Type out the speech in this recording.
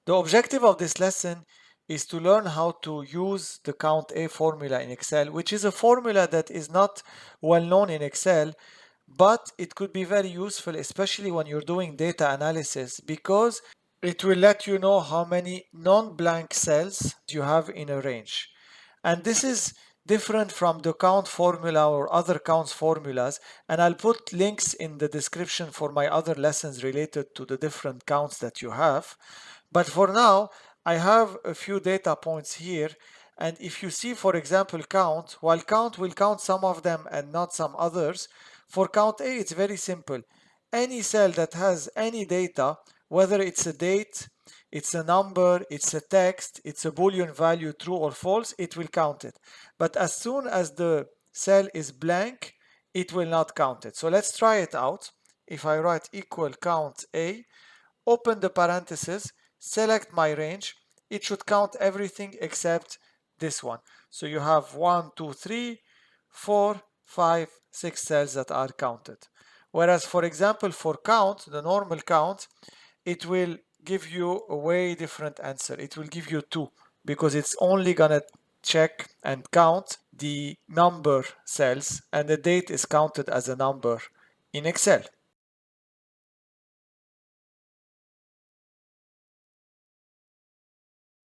The objective of this lesson is to learn how to use the CountA formula in Excel, which is a formula that is not well known in Excel, but it could be very useful, especially when you're doing data analysis, because it will let you know how many non-blank cells you have in a range. And this is different from the count formula or other counts formulas, and I'll put links in the description for my other lessons related to the different counts that you have. But for now, I have a few data points here, and if you see, for example, count, while count will count some of them and not some others, for count A it's very simple. Any cell that has any data, whether it's a date, it's a number, it's a text, it's a Boolean value, true or false, it will count it. But as soon as the cell is blank, it will not count it. So let's try it out. If I write equal count A, open the parentheses, select my range, it should count everything except this one. So you have 1, 2, 3, 4, 5, 6 cells that are counted. Whereas, for example, for count, the normal count, it will give you a way different answer. It will give you 2 because it's only gonna check and count the number cells, and the date is counted as a number in Excel.